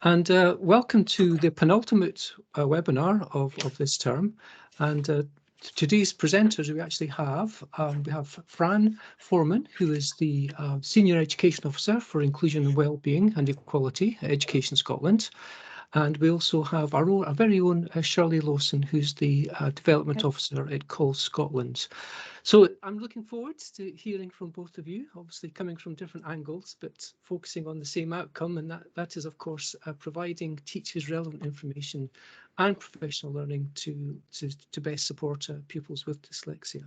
And welcome to the penultimate webinar of this term. And today's presenters we actually have, Fran Foreman, who is the Senior Education Officer for Inclusion and Wellbeing and Equality at Education Scotland. And we also have our very own Shirley Lawson, who's the Development Officer at COL Scotland. So I'm looking forward to hearing from both of you, obviously coming from different angles, but focusing on the same outcome, and that is, of course, providing teachers relevant information and professional learning to best support pupils with dyslexia.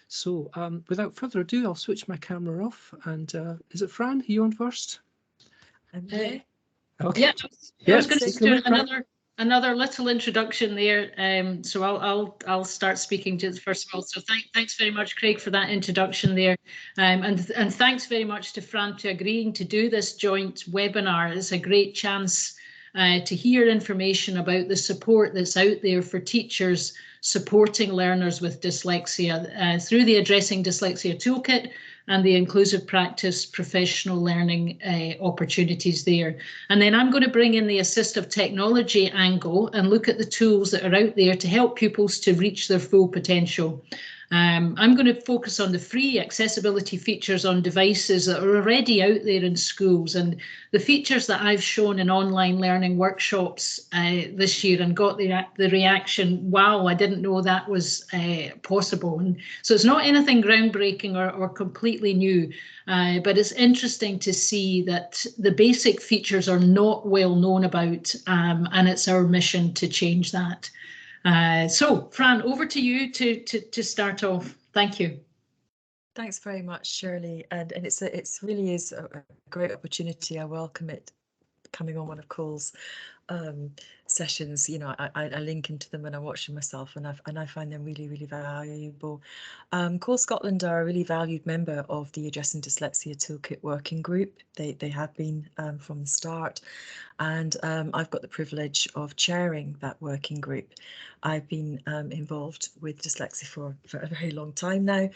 So without further ado, I'll switch my camera off. And is it Fran? Are you on first? Okay. Okay. Yeah, I was going to do another little introduction there. So I'll start speaking to first of all. So thanks very much, Craig, for that introduction there, and thanks very much to Fran to agreeing to do this joint webinar. It's a great chance to hear information about the support that's out there for teachers supporting learners with dyslexia through the Addressing Dyslexia Toolkit and the inclusive practice professional learning opportunities there. And then I'm going to bring in the assistive technology angle and look at the tools that are out there to help pupils to reach their full potential. I'm going to focus on the free accessibility features on devices that are already out there in schools, and the features that I've shown in online learning workshops this year and got the reaction, wow, I didn't know that was possible. And so it's not anything groundbreaking or completely new, but it's interesting to see that the basic features are not well known about, and it's our mission to change that. So, Fran, over to you to start off. Thank you. Thanks very much, Shirley. And it really is a great opportunity. I welcome it coming on one of COL's sessions. You know, I link into them and I watch them myself, and I find them really, really valuable. COL Scotland are a really valued member of the Addressing Dyslexia Toolkit working group. They have been from the start, and I've got the privilege of chairing that working group. I've been involved with dyslexia for a very long time now,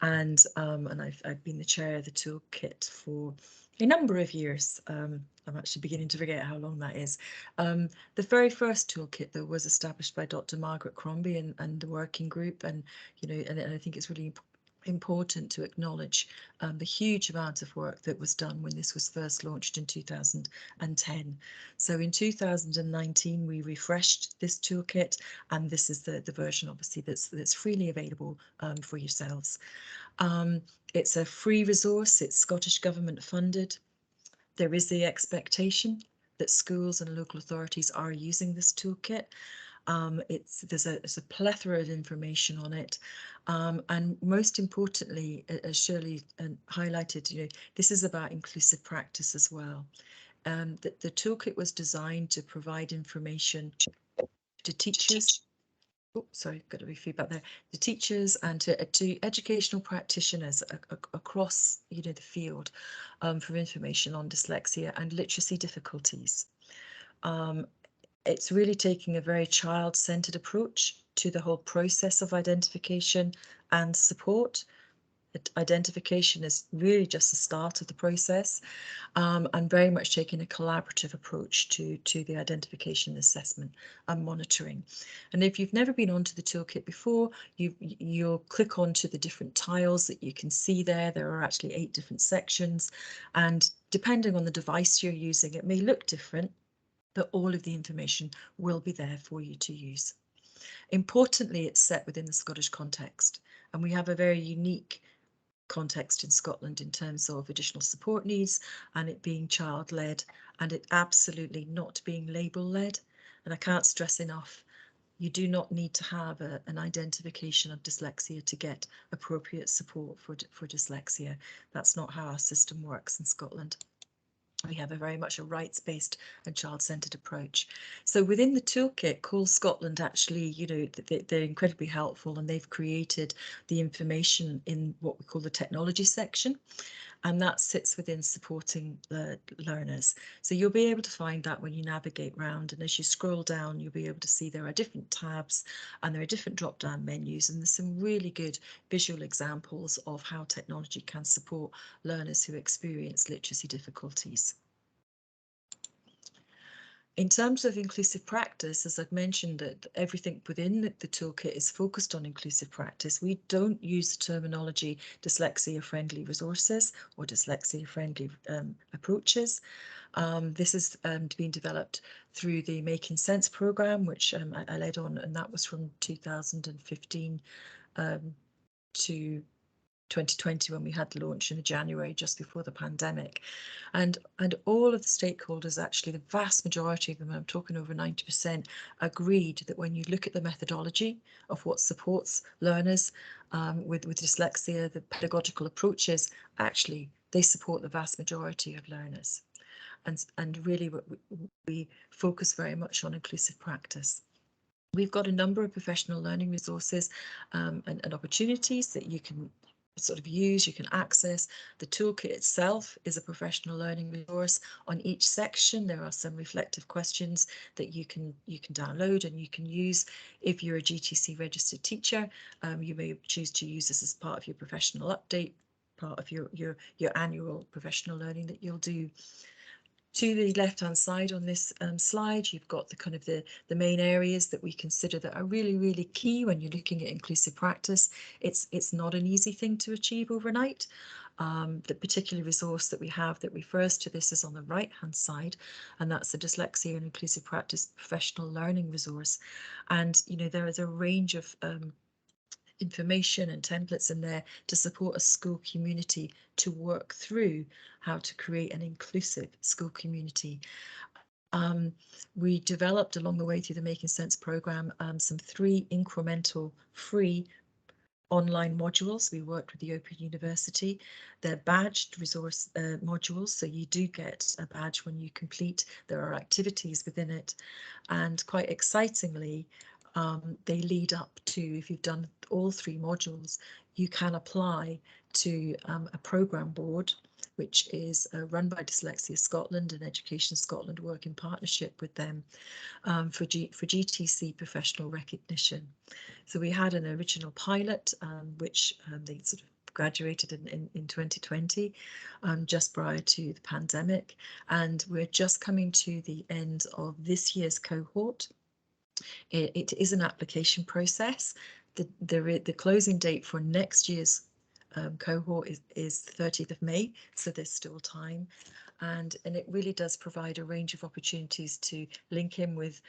and I've been the chair of the toolkit for a number of years. I'm actually beginning to forget how long that is. The very first toolkit though was established by Dr. Margaret Crombie and the working group, and you know, and I think it's really important to acknowledge the huge amount of work that was done when this was first launched in 2010. So in 2019 we refreshed this toolkit, and this is the version obviously that's freely available for yourselves. It's a free resource, it's Scottish Government funded. There is the expectation that schools and local authorities are using this toolkit. There's a plethora of information on it, and most importantly, as Shirley highlighted, you know, this is about inclusive practice as well. The toolkit was designed to provide information to teachers. Oh, sorry, got a wee feedback there. To teachers and to educational practitioners across, you know, the field for information on dyslexia and literacy difficulties. It's really taking a very child-centered approach to the whole process of identification and support. Identification is really just the start of the process, and very much taking a collaborative approach to the identification, assessment and monitoring. And if you've never been onto the toolkit before, you'll click onto the different tiles that you can see there. There are actually 8 different sections, and depending on the device you're using, it may look different, but all of the information will be there for you to use. Importantly, it's set within the Scottish context, and we have a very unique context in Scotland in terms of additional support needs and it being child-led, and it absolutely not being label-led. And I can't stress enough, you do not need to have an identification of dyslexia to get appropriate support for dyslexia. That's not how our system works in Scotland. We have a very much a rights-based and child-centered approach. So within the toolkit, COL Scotland actually, you know, they're incredibly helpful, and they've created the information in what we call the technology section, and that sits within supporting the learners. So you'll be able to find that when you navigate round, and as you scroll down, you'll be able to see there are different tabs and there are different drop-down menus, and there's some really good visual examples of how technology can support learners who experience literacy difficulties. In terms of inclusive practice, as I've mentioned, that everything within the toolkit is focused on inclusive practice. We don't use the terminology dyslexia-friendly resources or dyslexia-friendly approaches. This is being developed through the Making Sense programme, which I led on, and that was from 2015 to 2020 when we had the launch in January, just before the pandemic. And all of the stakeholders, actually the vast majority of them, I'm talking over 90%, agreed that when you look at the methodology of what supports learners with dyslexia, the pedagogical approaches, actually they support the vast majority of learners. And really we focus very much on inclusive practice. We've got a number of professional learning resources and opportunities that you can sort of use, you can access. The toolkit itself is a professional learning resource. On each section there are some reflective questions that you can download and you can use. If you're a GTC registered teacher, you may choose to use this as part of your professional update, part of your annual professional learning that you'll do. To the left-hand side on this slide, you've got the kind of the main areas that we consider that are really key when you're looking at inclusive practice. It's not an easy thing to achieve overnight. The particular resource that we have that refers to this is on the right-hand side, and that's the Dyslexia and Inclusive Practice Professional Learning Resource. And you know, there is a range of information and templates in there to support a school community to work through how to create an inclusive school community. We developed along the way through the Making Sense programme some 3 incremental free online modules. We worked with the Open University. They're badged resource modules, so you do get a badge when you complete. There are activities within it, and quite excitingly, they lead up to, if you've done all 3 modules, you can apply to a programme board, which is run by Dyslexia Scotland and Education Scotland, work in partnership with them for GTC professional recognition. So we had an original pilot, which they sort of graduated in 2020, just prior to the pandemic, and we're just coming to the end of this year's cohort. It is an application process. The closing date for next year's cohort is 30th of May, so there's still time, and it really does provide a range of opportunities to link in with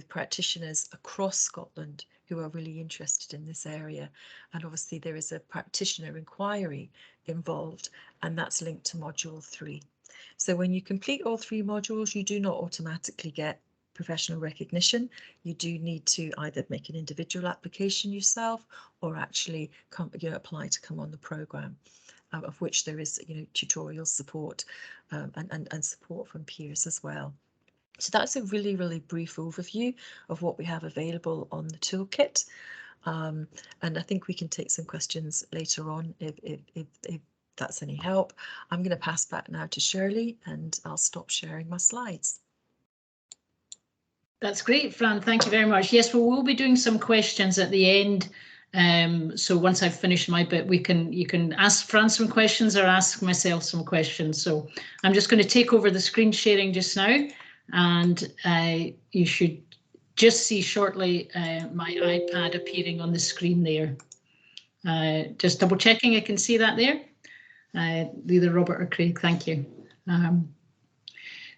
practitioners across Scotland who are really interested in this area. And obviously there is a practitioner inquiry involved, and that's linked to module 3. So when you complete all 3 modules, you do not automatically get professional recognition. You do need to either make an individual application yourself or actually apply to come on the programme, of which there is tutorial support and support from peers as well. So that's a really brief overview of what we have available on the toolkit, and I think we can take some questions later on if that's any help. I'm going to pass back now to Shirley, and I'll stop sharing my slides. That's great, Fran. Thank you very much. Yes, we will be doing some questions at the end. So once I've finished my bit, you can ask Fran some questions or ask myself some questions. So I'm just going to take over the screen sharing just now, and you should just see shortly my iPad appearing on the screen there. Just double checking, I can see that there. Either Robert or Craig, thank you.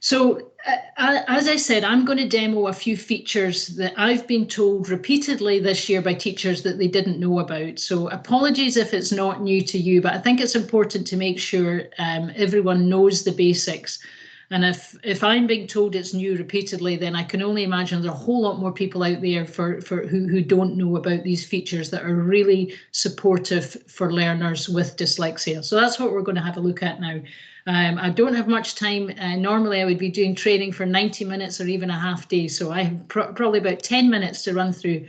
So as I said, I'm going to demo a few features that I've been told repeatedly this year by teachers that they didn't know about. So apologies if it's not new to you, but I think it's important to make sure everyone knows the basics. And if I'm being told it's new repeatedly, then I can only imagine there are a whole lot more people out there who don't know about these features that are really supportive for learners with dyslexia. So that's what we're going to have a look at now. I don't have much time. Normally I would be doing training for 90 minutes or even a half day, so I have probably about 10 minutes to run through.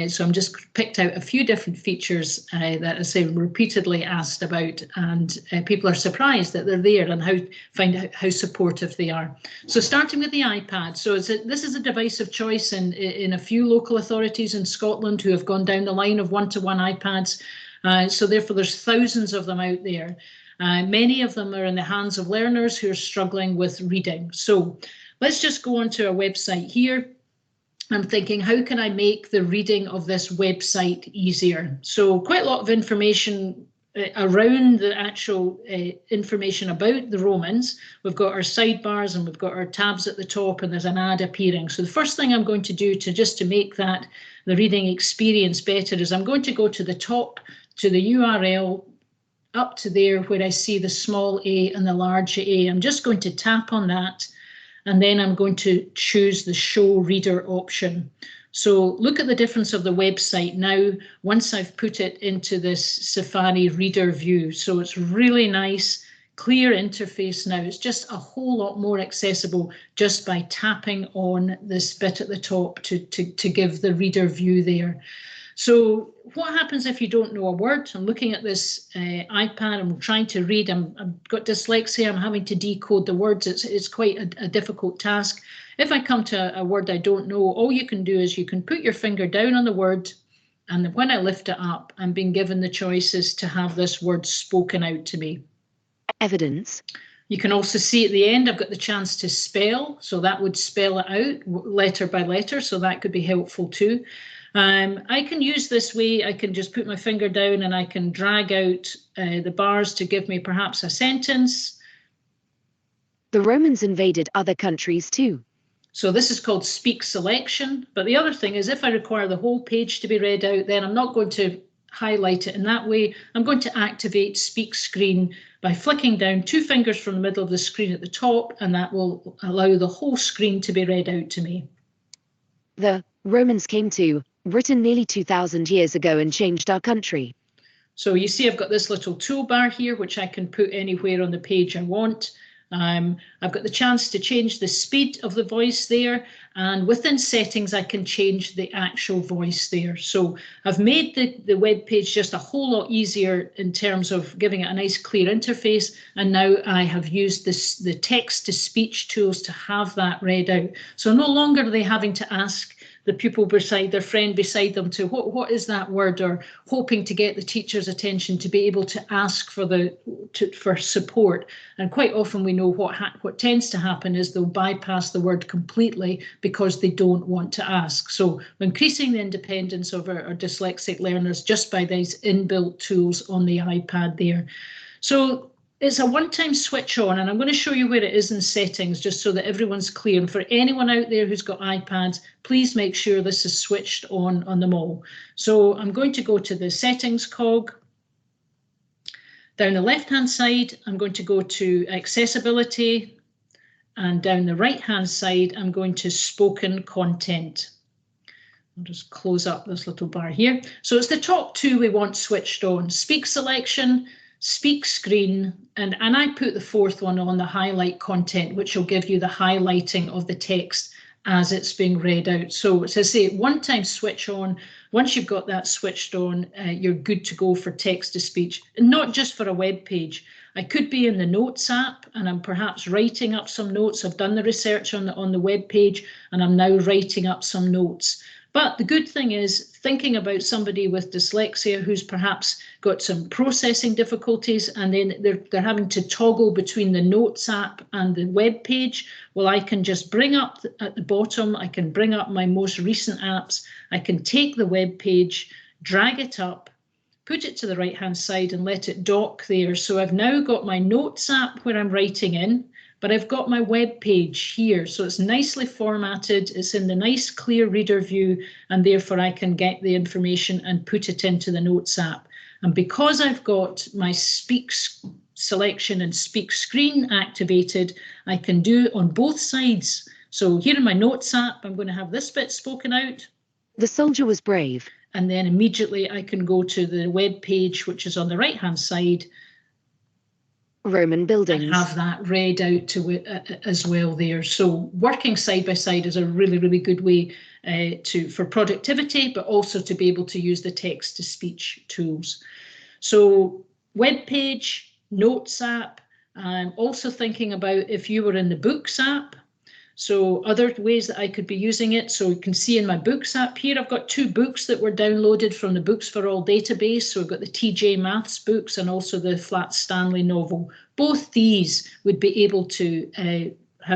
So I'm just picked out a few different features that I say repeatedly asked about, and people are surprised that they're there and find out how supportive they are. So starting with the iPad. So this is a device of choice in a few local authorities in Scotland who have gone down the line of one-to-one iPads. So therefore there's thousands of them out there. Many of them are in the hands of learners who are struggling with reading. So let's just go onto our website here. I'm thinking, how can I make the reading of this website easier? So quite a lot of information around the actual information about the Romans. We've got our sidebars and we've got our tabs at the top, and there's an ad appearing. So the first thing I'm going to do to make that the reading experience better is I'm going to go to the top, to the URL up to there where I see the small a and the large A. I'm just going to tap on that, and then I'm going to choose the show reader option. So look at the difference of the website now once I've put it into this Safari reader view. So it's really nice, clear interface now. It's just a whole lot more accessible just by tapping on this bit at the top to give the reader view there. So what happens if you don't know a word? I'm looking at this iPad, I'm trying to read, I've got dyslexia, I'm having to decode the words. It's quite a difficult task. If I come to a word I don't know, all you can do is you can put your finger down on the word, and when I lift it up, I'm being given the choices to have this word spoken out to me. Evidence. You can also see at the end, I've got the chance to spell, so that would spell it out letter by letter, so that could be helpful too. I can use this way, I can just put my finger down and I can drag out the bars to give me perhaps a sentence. The Romans invaded other countries too. So this is called speak selection. But the other thing is, if I require the whole page to be read out, then I'm not going to highlight it in that way. I'm going to activate speak screen by flicking down 2 fingers from the middle of the screen at the top, and that will allow the whole screen to be read out to me. The Romans came to Britain nearly 2,000 years ago and changed our country. So you see I've got this little toolbar here, which I can put anywhere on the page I want. I've got the chance to change the speed of the voice there, and within settings I can change the actual voice there. So I've made the web page just a whole lot easier in terms of giving it a nice clear interface, and now I have used the text to speech tools to have that read out. So no longer are they having to ask the pupil beside their friend beside them to what is that word, or hoping to get the teacher's attention to be able to ask for support. And quite often we know what tends to happen is they'll bypass the word completely because they don't want to ask. So we're increasing the independence of our dyslexic learners just by these inbuilt tools on the iPad there. So it's a one-time switch on, and I'm going to show you where it is in settings just so that everyone's clear. And for anyone out there who's got iPads, please make sure this is switched on them all. So I'm going to go to the settings cog. Down the left-hand side, I'm going to go to accessibility, and down the right-hand side, I'm going to spoken content. I'll just close up this little bar here. So it's the top 2 we want switched on: speak selection, speak screen, and I put the 4th one on the highlight content, which will give you the highlighting of the text as it's being read out. So as I say, one-time switch on. Once you've got that switched on, you're good to go for text to speech, and not just for a web page. I could be in the Notes app and I'm perhaps writing up some notes. I've done the research on the web page and I'm now writing up some notes. But the good thing is, thinking about somebody with dyslexia who's perhaps got some processing difficulties, and then they're having to toggle between the Notes app and the web page. Well, I can just bring up at the bottom, I can bring up my most recent apps, I can take the web page, drag it up, put it to the right hand side and let it dock there. So I've now got my Notes app where I'm writing in, but I've got my web page here, so it's nicely formatted, it's in the nice clear reader view, and therefore I can get the information and put it into the Notes app. And because I've got my speak selection and speak screen activated, I can do on both sides. So here in my Notes app, I'm going to have this bit spoken out. The soldier was brave. And then immediately I can go to the web page, which is on the right hand side, Roman buildings, and have that read out to it as well there. So working side by side is a really, really good way for productivity, but also to be able to use the text to speech tools. So web page, Notes app. I'm also thinking about if you were in the Books app. So other ways that I could be using it. So you can see in my Books app here, I've got 2 books that were downloaded from the Books for All database. So I've got the TJ Maths books and also the Flat Stanley novel. Both these would be able to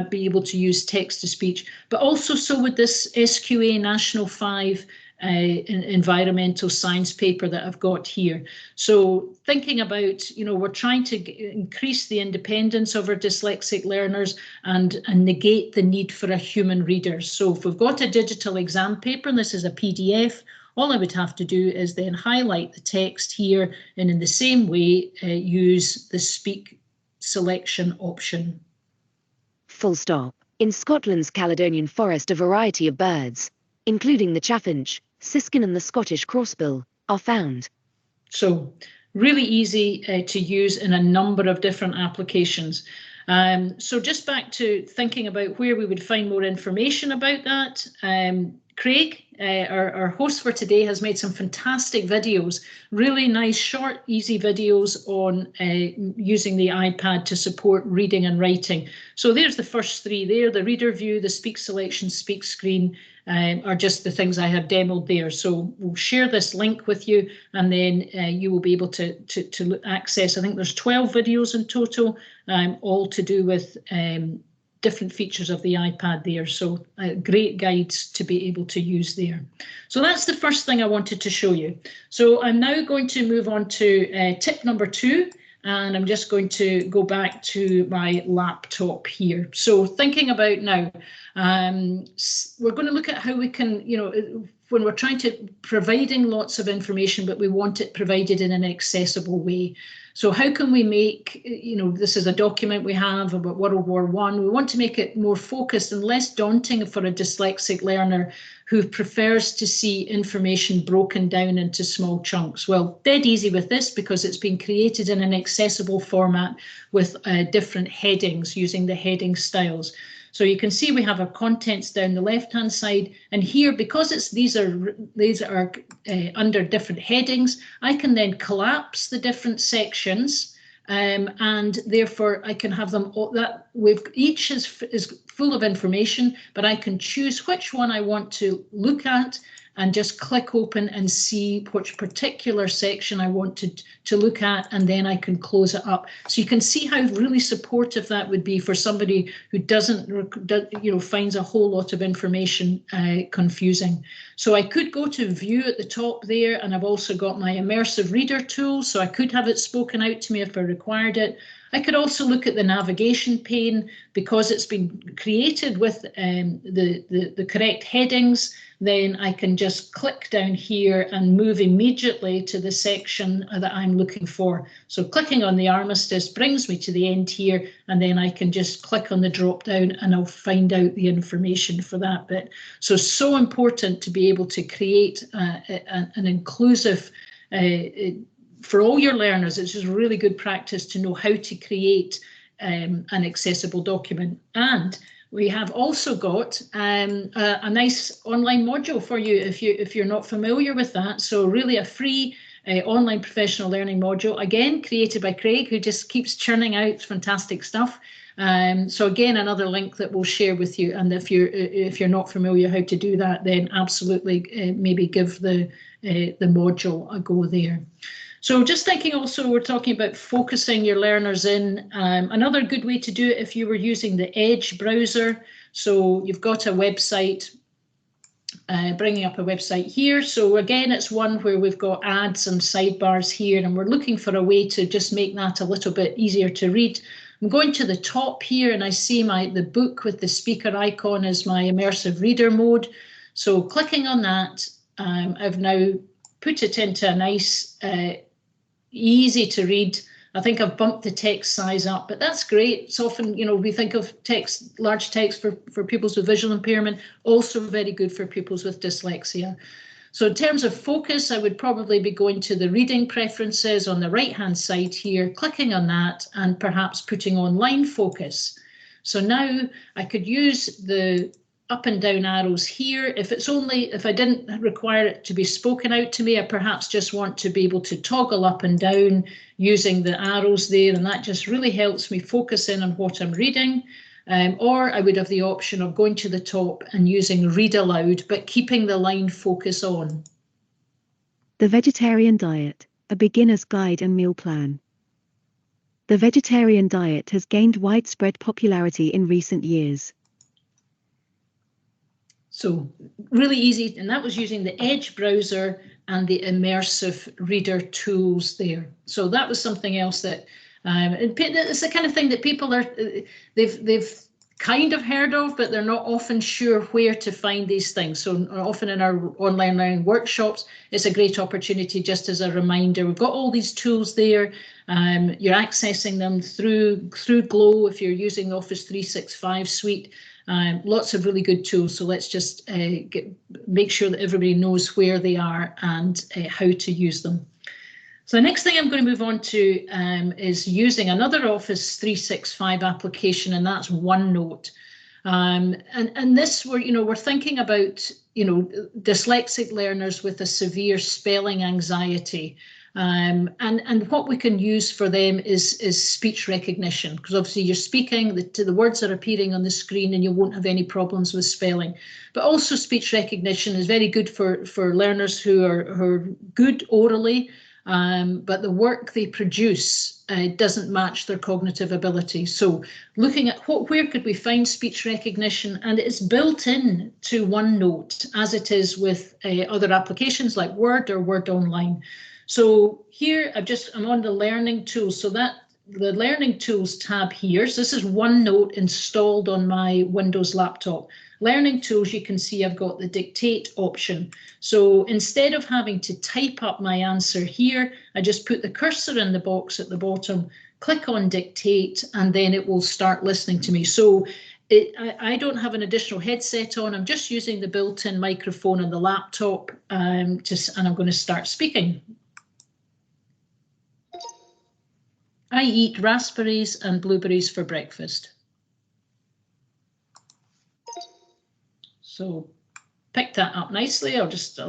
be able to use text to speech, but also so with this SQA National 5 environmental science paper that I've got here. So thinking about, you know, we're trying to increase the independence of our dyslexic learners and negate the need for a human reader. So if we've got a digital exam paper, and this is a PDF, all I would have to do is then highlight the text here, and in the same way use the speak selection option. Full stop. In Scotland's Caledonian Forest, a variety of birds, including the chaffinch, siskin and the Scottish crossbill, are found. So really easy to use in a number of different applications. So just back to thinking about where we would find more information about that. Craig, our host for today, has made some fantastic videos, really nice, short, easy videos on using the iPad to support reading and writing. So there's the first three there, the reader view, the speak selection, speak screen, are just the things I have demoed there. So we'll share this link with you, and then you will be able to access, I think there's 12 videos in total, all to do with different features of the iPad there. So great guides to be able to use there. So that's the first thing I wanted to show you. So I'm now going to move on to tip number 2. And I'm just going to go back to my laptop here. So thinking about now, we're going to look at how we can, you know, when we're trying to providing lots of information, but we want it provided in an accessible way. So how can we make, you know, this is a document we have about World War I. We want to make it more focused and less daunting for a dyslexic learner who prefers to see information broken down into small chunks. Well, dead easy with this because it's been created in an accessible format with different headings using the heading styles. So you can see we have our contents down the left-hand side, and here, because these are under different headings, I can then collapse the different sections, and therefore I can have them all, that with each is full of information, but I can choose which one I want to look at and just click open and see which particular section I want to look at, and then I can close it up. So you can see how really supportive that would be for somebody who doesn't, you know, finds a whole lot of information confusing. So I could go to view at the top there, and I've also got my immersive reader tool, so I could have it spoken out to me if I required it. I could also look at the navigation pane because it's been created with the correct headings. Then I can just click down here and move immediately to the section that I'm looking for. So clicking on the armistice brings me to the end here, and then I can just click on the drop down and I'll find out the information for that bit. So important to be able to create an inclusive for all your learners. It's just really good practice to know how to create an accessible document. And we have also got a nice online module for you if you're not familiar with that. So really a free online professional learning module, again created by Craig, who just keeps churning out fantastic stuff. So again, another link that we'll share with you. And if you're not familiar how to do that, then absolutely maybe give the module a go there. So just thinking also, we're talking about focusing your learners in. Another good way to do it if you were using the Edge browser. So you've got a website, bringing up a website here. So again, it's one where we've got ads and sidebars here, and we're looking for a way to just make that a little bit easier to read. I'm going to the top here, and I see the book with the speaker icon is my immersive reader mode. So clicking on that, I've now put it into a nice easy to read. I think I've bumped the text size up, but that's great. It's often, you know, we think of text, large text for pupils with visual impairment, also very good for pupils with dyslexia. So in terms of focus, I would probably be going to the reading preferences on the right-hand side here, clicking on that and perhaps putting on line focus. So now I could use the up and down arrows here. If I didn't require it to be spoken out to me, I perhaps just want to be able to toggle up and down using the arrows there, and that just really helps me focus in on what I'm reading. Or I would have the option of going to the top and using read aloud, but keeping the line focus on. The Vegetarian Diet, a Beginner's Guide and Meal Plan. The vegetarian diet has gained widespread popularity in recent years. So really easy, and that was using the Edge browser and the immersive reader tools there. So that was something else that, and it's the kind of thing that people are, they've kind of heard of, but they're not often sure where to find these things. So often in our online learning workshops, it's a great opportunity just as a reminder. We've got all these tools there. You're accessing them through Glow if you're using the Office 365 suite. Lots of really good tools. So let's just make sure that everybody knows where they are and how to use them. So the next thing I'm going to move on to is using another Office 365 application, and that's OneNote. And this, we're thinking about, dyslexic learners with a severe spelling anxiety. And what we can use for them is speech recognition, because obviously you're speaking, the words are appearing on the screen and you won't have any problems with spelling. But also speech recognition is very good for learners who are good orally, but the work they produce doesn't match their cognitive ability. So looking at where could we find speech recognition, and it's built in to OneNote as it is with other applications like Word or Word Online. So here I'm on the learning tools. So that the learning tools tab here. So this is OneNote installed on my Windows laptop. Learning tools, you can see I've got the dictate option. So instead of having to type up my answer here, I just put the cursor in the box at the bottom, click on dictate, and then it will start listening to me. So I don't have an additional headset on. I'm just using the built-in microphone on the laptop, and I'm going to start speaking. I eat raspberries and blueberries for breakfast. So pick that up nicely. I'll just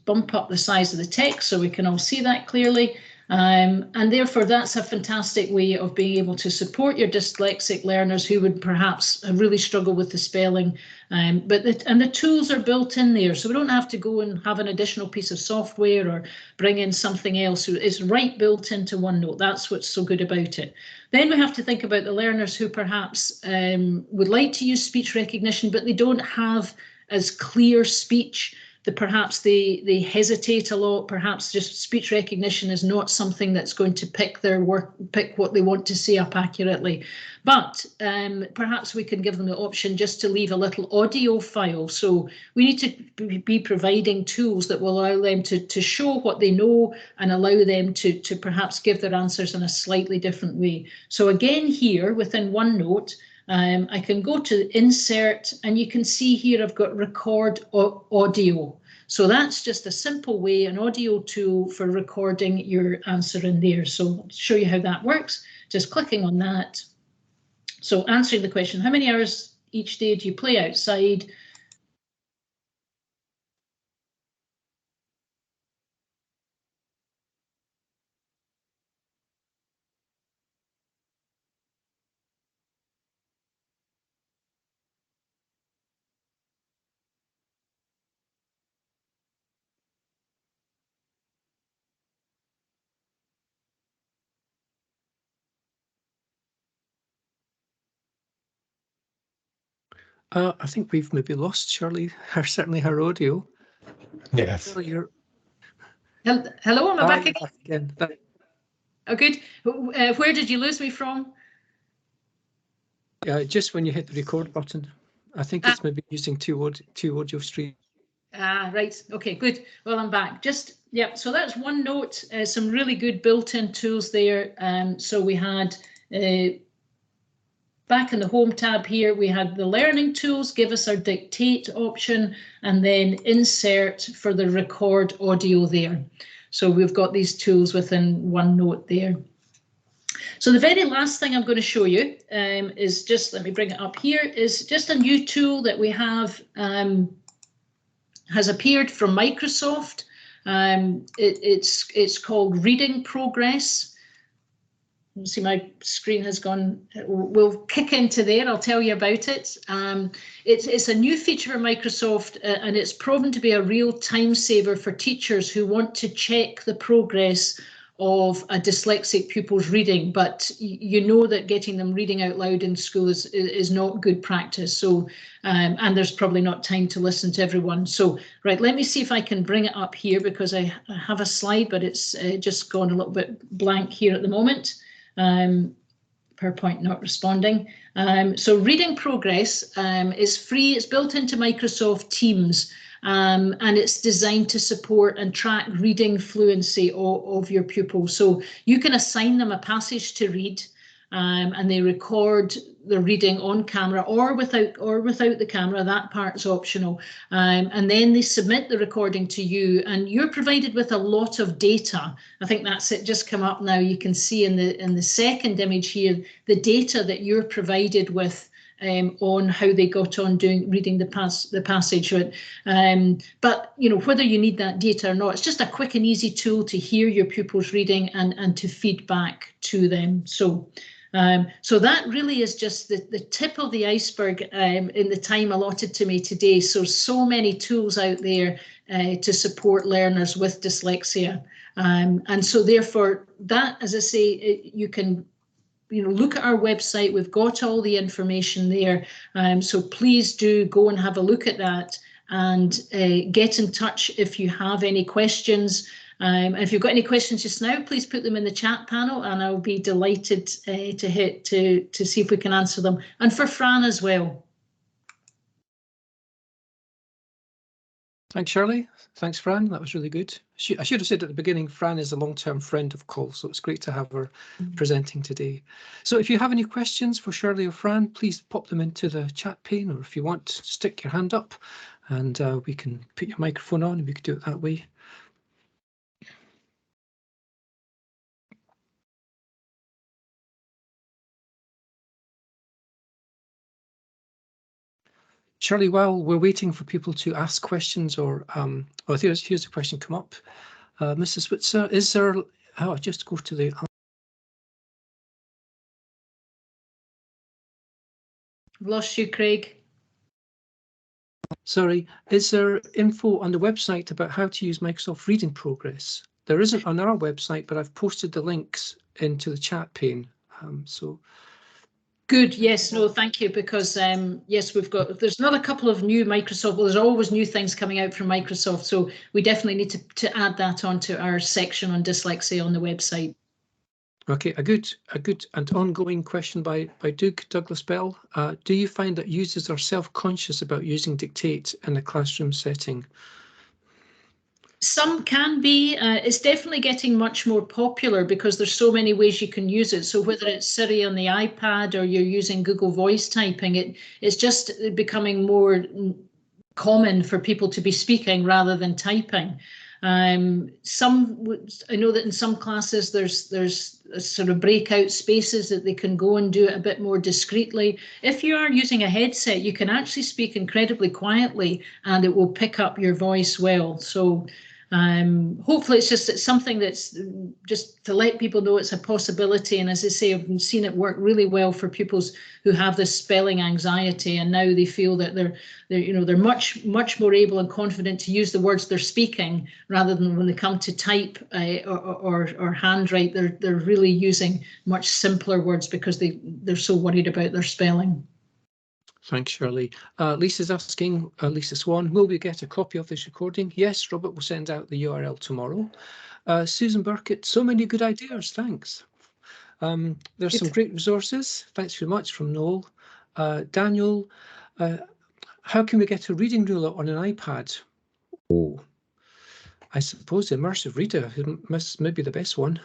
bump up the size of the text so we can all see that clearly. And therefore, that's a fantastic way of being able to support your dyslexic learners who would perhaps really struggle with the spelling. But the tools are built in there, so we don't have to go and have an additional piece of software or bring in something else. It's right built into OneNote. That's what's so good about it. Then we have to think about the learners who perhaps would like to use speech recognition, but they don't have as clear speech. That perhaps they hesitate a lot. Perhaps just speech recognition is not something that's going to pick what they want to say up accurately. But perhaps we can give them the option just to leave a little audio file. So we need to be providing tools that will allow them to show what they know and allow them to perhaps give their answers in a slightly different way. So again, here within OneNote, I can go to insert, and you can see here I've got record audio. So that's just a simple way, an audio tool for recording your answer in there. So I'll show you how that works. Just clicking on that. So answering the question, how many hours each day do you play outside? I think we've maybe lost Shirley, certainly her audio. Yes. Shirley, Hello, am I back again? Again. Oh, good. Where did you lose me from? Just when you hit the record button. I think it's maybe using two audio streams. Right. Okay, good. Well, I'm back. So that's OneNote. Some really good built-in tools there. So we had back in the home tab here, we had the learning tools, give us our dictate option, and then insert for the record audio there. So we've got these tools within OneNote there. So the very last thing I'm going to show you is just, let me bring it up here, is just a new tool that we have has appeared from Microsoft. It's called Reading Progress. You see my screen has gone, we'll kick into there, I'll tell you about it. It's a new feature of Microsoft and it's proven to be a real time saver for teachers who want to check the progress of a dyslexic pupil's reading, but you know that getting them reading out loud in school is not good practice. So, and there's probably not time to listen to everyone. So, right, let me see if I can bring it up here, because I have a slide, but it's just gone a little bit blank here at the moment. PowerPoint not responding. So reading progress is free. It's built into Microsoft Teams. And it's designed to support and track reading fluency of your pupils. So you can assign them a passage to read, and they record the reading on camera or without the camera. That part's optional. And then they submit the recording to you, and you're provided with a lot of data. I think that's it. Just come up now. You can see in the second image here the data that you're provided with. On how they got on reading the passage. But you know, whether you need that data or not, it's just a quick and easy tool to hear your pupils reading and to feed back to them. So so that really is just the tip of the iceberg in the time allotted to me today. So many tools out there to support learners with dyslexia. And so therefore that, as I say, you can look at our website. We've got all the information there. So please do go and have a look at that, and get in touch if you have any questions. If you've got any questions just now, please put them in the chat panel, and I'll be delighted to see if we can answer them. And for Fran as well. Thanks, Shirley. Thanks, Fran. That was really good. I should have said at the beginning, Fran is a long-term friend of COL, so it's great to have her presenting today. So if you have any questions for Shirley or Fran, please pop them into the chat pane, or if you want, stick your hand up, and we can put your microphone on, and we could do it that way. Shirley, while we're waiting for people to ask questions, or here's a question come up. Mrs. Switzer, is there? Oh, just go to the. Lost you, Craig. Sorry, is there info on the website about how to use Microsoft Reading Progress? There isn't on our website, but I've posted the links into the chat pane. So. Good. Yes. No, thank you. Because yes, there's another couple of new Microsoft. Well, there's always new things coming out from Microsoft. So we definitely need to add that onto our section on dyslexia on the website. Okay, a good and ongoing question by Douglas Bell. Do you find that users are self-conscious about using Dictate in a classroom setting? Some can be. It's definitely getting much more popular because there's so many ways you can use it. So whether it's Siri on the iPad or you're using Google Voice typing, it's just becoming more common for people to be speaking rather than typing. I know that in some classes there's sort of breakout spaces that they can go and do it a bit more discreetly. If you are using a headset, you can actually speak incredibly quietly and it will pick up your voice well. So hopefully it's something that's just to let people know it's a possibility. And as I say, I've seen it work really well for pupils who have this spelling anxiety, and now they feel that they're much more able and confident to use the words they're speaking rather than when they come to type or handwrite. They're really using much simpler words because they're so worried about their spelling. Thanks, Shirley. Lisa's asking, Lisa Swan, will we get a copy of this recording? Yes, Robert will send out the URL tomorrow. Susan Burkett, so many good ideas, thanks. There's some great resources. Thanks very much from Noel. Daniel, how can we get a reading ruler on an iPad? Oh, I suppose the Immersive Reader must maybe the best one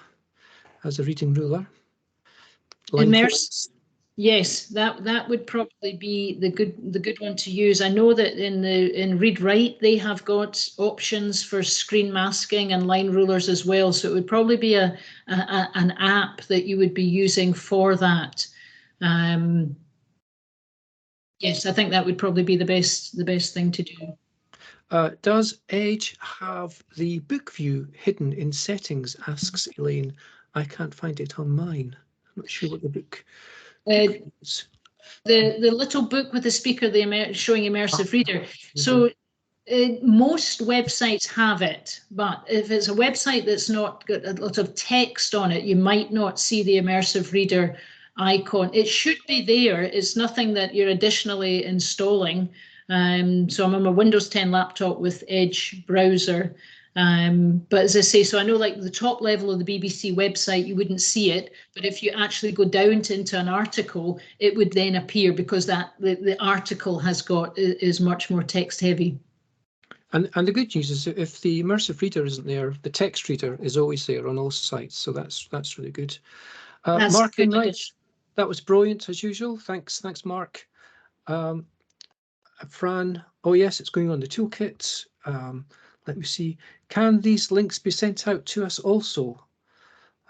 as a reading ruler. Yes, that would probably be the good one to use. I know that in Read Write they have got options for screen masking and line rulers as well. So it would probably be an app that you would be using for that. Yes, I think that would probably be the best thing to do. Does Edge have the book view hidden in settings? Asks Elaine. I can't find it on mine. I'm not sure what the book. The little book with the speaker, showing Immersive Reader. So Most websites have it, but if it's a website that's not got a lot of text on it, you might not see the immersive reader icon. It should be there. It's nothing that you're additionally installing. So I'm on my Windows 10 laptop with Edge browser. But as I say, so I know like the top level of the BBC website, you wouldn't see it, but if you actually go down into an article, it would then appear, because that the article is much more text heavy. And the good news is that if the immersive reader isn't there, the text reader is always there on all sites. So that's really good. Mark and Wright, that was brilliant as usual. Thanks, Mark. Fran, oh yes, it's going on the toolkit. Let me see. Can these links be sent out to us also?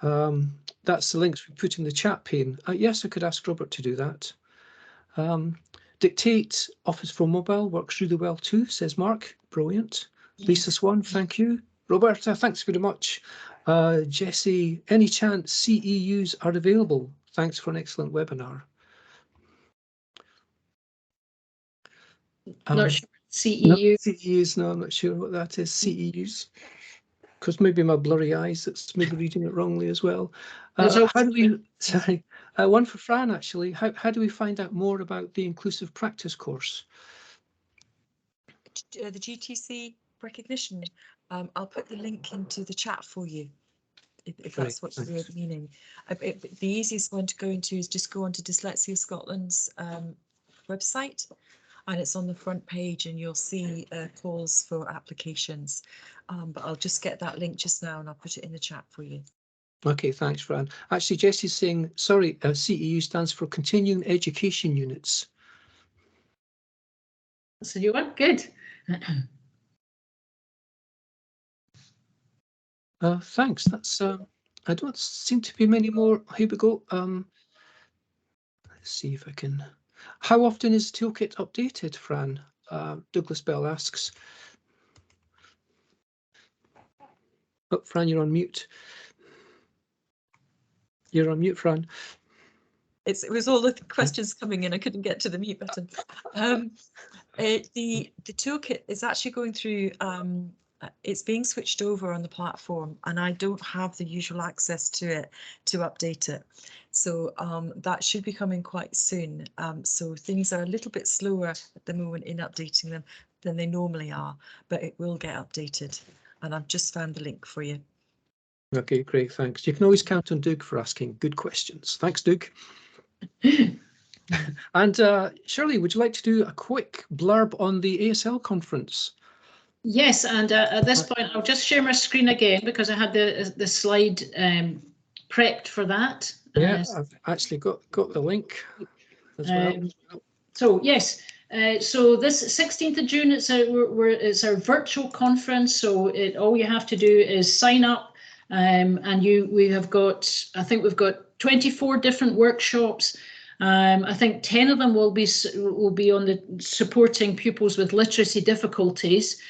That's the links we put in the chat pane. Yes, I could ask Robert to do that. Dictate Office for Mobile works really well too, says Mark. Brilliant. Yes. Lisa Swan, thank you. Robert, thanks very much. Jessie, any chance CEUs are available? Thanks for an excellent webinar. Not sure. CEU. No, CEUs, no, I'm not sure what that is. CEUs. Because maybe my blurry eyes, that's maybe reading it wrongly as well. How do we, sorry, one for Fran actually, how do we find out more about the inclusive practice course? The GTC recognition, I'll put the link into the chat for you, if that's what you're meaning. The easiest one to go into is just go onto Dyslexia Scotland's website, and it's on the front page, and you'll see calls for applications. But I'll just get that link just now and I'll put it in the chat for you. Okay, thanks, Fran. Actually, Jessie's saying, sorry, CEU stands for Continuing Education Units. So you are good. Thanks. That's I don't seem to be many more. Here we go. Let's see if I can. How often is the toolkit updated, Fran? Douglas Bell asks. Oh, Fran, you're on mute. You're on mute, Fran. It was all the questions coming in. I couldn't get to the mute button. The toolkit is actually going through. It's being switched over on the platform, and I don't have the usual access to it to update it. So that should be coming quite soon. So things are a little bit slower at the moment in updating them than they normally are, but it will get updated. And I've just found the link for you. Okay, great, thanks. You can always count on Doug for asking good questions. Thanks, Doug. And Shirley, would you like to do a quick blurb on the ASL conference? Yes, and at this point, I'll just share my screen again because I had the slide prepped for that. Yeah, I've actually got the link as well. So yes, so this 16th of June, it's our virtual conference. So all you have to do is sign up, and we have got, I think we've got 24 different workshops. I think 10 of them will be on the supporting pupils with literacy difficulties.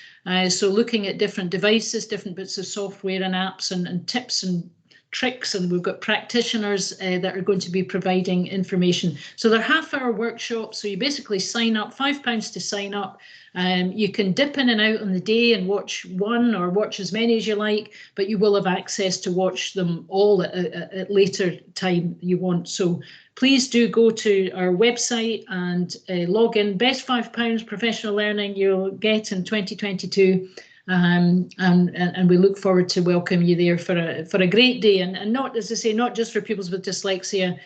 So looking at different devices, different bits of software and apps and tips and tricks, and we've got practitioners that are going to be providing information. So they're half-hour workshops, so you basically sign up, £5 to sign up. You can dip in and out on the day and watch one or watch as many as you like, but you will have access to watch them all at later time you want. So please do go to our website and log in. Best £5 professional learning you'll get in 2022. And we look forward to welcome you there for a great day, and not, as I say, not just for pupils with dyslexia.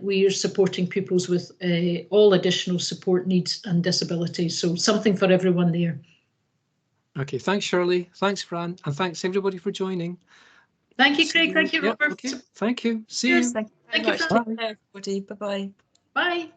We are supporting pupils with all additional support needs and disabilities, so something for everyone there. Okay, thanks Shirley, thanks Fran, and thanks everybody for joining. Thank you, Craig. Thank you, Robert. Okay. Thank you. See you. Thank you very much. Bye everybody. Bye-bye. Bye.